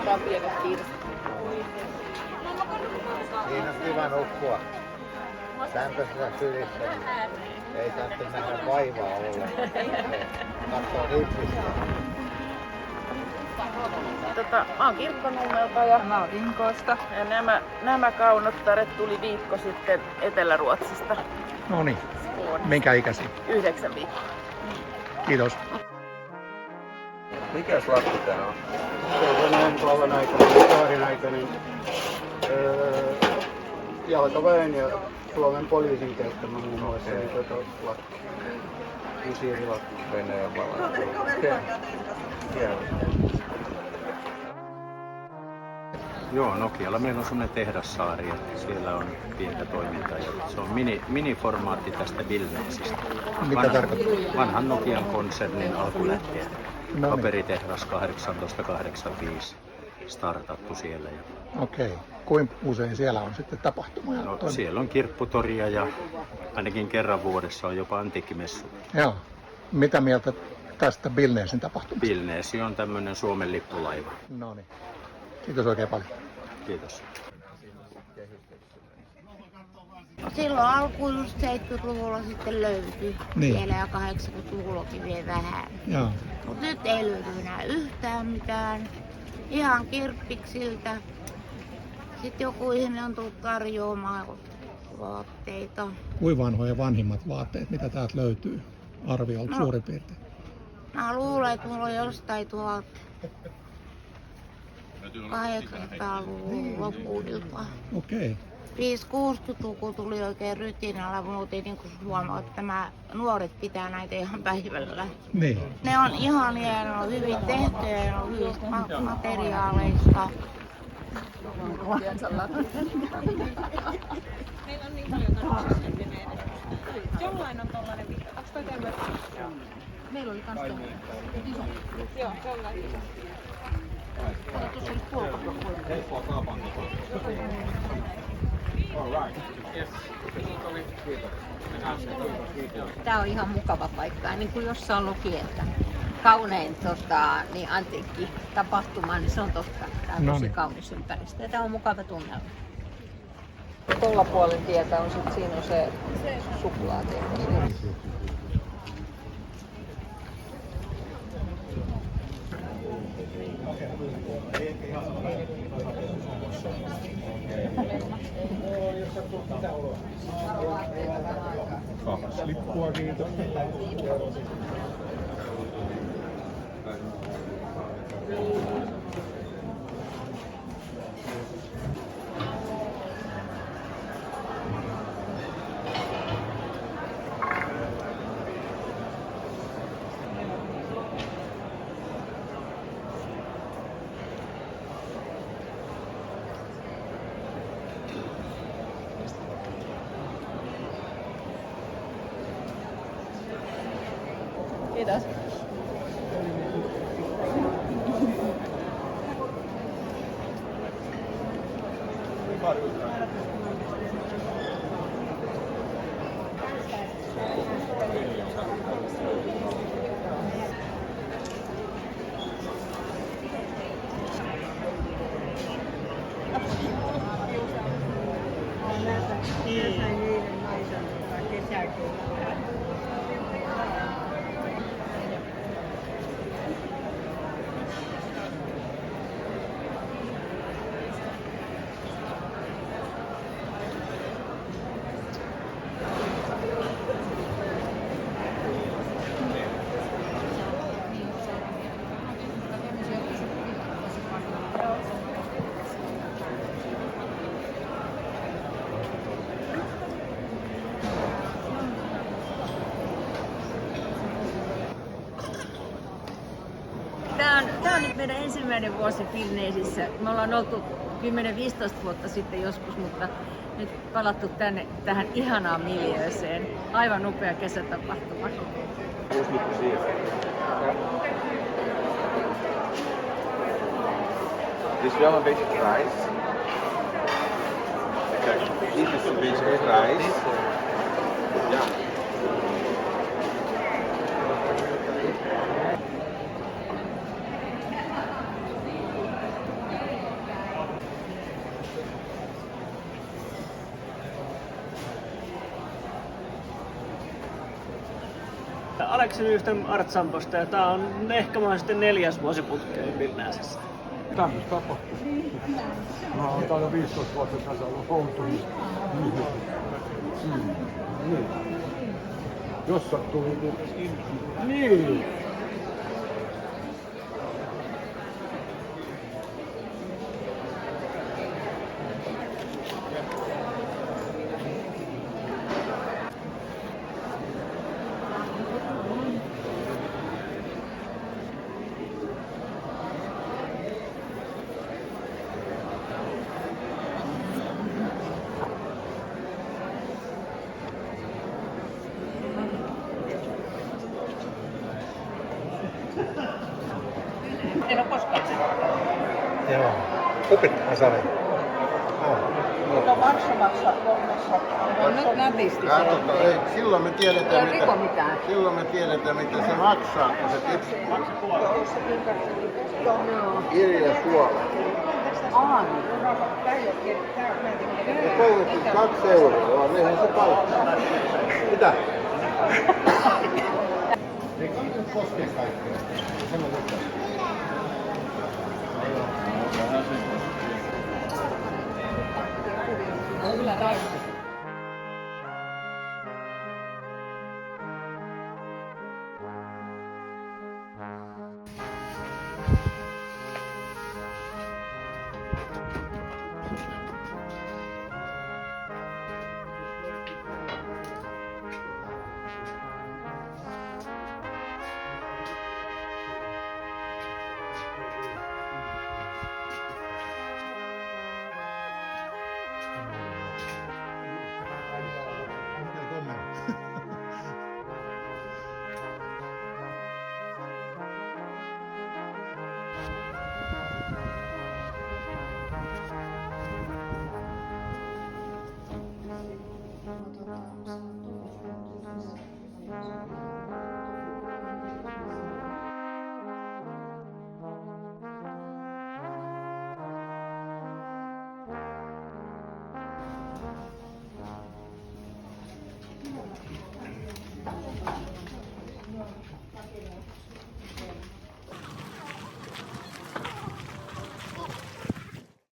vaan pienet piirret. Siinä on kiva nukkua. Sämpöisessä sylissä. Ei tarvitse nähdä vaivaa ollenkaan. Katsoo hippistä. Mä oon Kirkkonummelta ja Mä oon Inkoosta. ja nämä kaunottaret tuli viikko sitten Etelä-Ruotsista. No niin. Minkä ikäisiä? 9 viikkoa. Kiitos. Mikäs lapsi tää on? Se on Venäjän vallan aikainen, saarin aikainen jalkaväen ja Suomen poliisin käyttämä muun muassa lakki. Visiirilakki. Venäjän vallan. Okei. Hieno. Joo, Nokialla meillä on semmoinen tehdassaari, että siellä on pientä toimintaa. Ja se on miniformaatti tästä Billnesistä. Mitä tarkoittaa? Vanhan Nokian konsernin alkulähteet. No niin. Paperitehdas 1885 startattu siellä. Okei. Kuinka usein siellä on sitten tapahtumia? No, siellä on kirpputoria ja ainakin kerran vuodessa on jopa antiikkimessu. Joo. Mitä mieltä tästä Billnesin tapahtumasta? Billnesi on tämmöinen Suomen lippulaiva. No niin. Kiitos oikein paljon. Kiitos. Silloin alkuun just 70-luvulla sitten löytyi Niin. vielä ja 80-luvullakin vielä vähän. Joo. Mut nyt ei löydy enää yhtään mitään. Ihan kirppiksiltä. Sitten joku ihminen on tullut tarjoamaan vaatteita. Kuinka vanhoja vanhimmat vaatteet, mitä täältä löytyy arviolta suurin piirtein? Mä luulen, että mulla on jostain 1800-luvun lopuilta. Okei. 5-60-luku tuli oikein rytinällä, mutta ei niin huomaa, että nämä nuoret pitää näitä ihan päivällä. Niin. Ne on ihania ja ne on hyvin tehtyjä ja ne on hyvistä materiaaleista. Meillä on niin paljon kannustuksia. Jollain on tollainen pitkä. Onko toi terve? Meillä oli kans tollainen. Iso. Joo, jollain iso. Tuossa olisi Tää on ihan mukava paikka, niin kuin jossain luki, että kaunein niin antiikki tapahtuma, niin se on totta. Tää on tosi kaunis ympäristö ja tää on mukava tunnelma. Tuolla puolen tietä on sit, siinä on se suklaatehdas. Lippua, kiitos. Kiitos. Tämä on nyt meidän ensimmäinen vuosi Billnesissä. Me ollaan oltu 10-15 vuotta sitten joskus, mutta nyt palattu tähän ihanaan miljööseen. Aivan upea kesätapahtuma. Het is wel een beetje grijs. Kijk, dit is een beetje grijs. Ja. Aleksiniusten Artsamposta ja tää on ehkä mahdollisesti 4. vuosi putkeen Vilnääsessä. Tämmöistä tapahtuu. Mä oon täällä 15 vuotta tässä ollut koulutus. Niin. Jos sattuu niin. En ole koskaan Joo. Kupittaa Sari. No Varsovassa 300. On nyt nätisti. Katsotaan, ei, silloin me tiedetään Riko mitään. silloin me tiedetään mitä se maksaa, kun se tipsii. Kirja suola. Ja 32 €, vaan eihän se palkkaa. Mitä? Eikö se koske kaikkea? Kyllä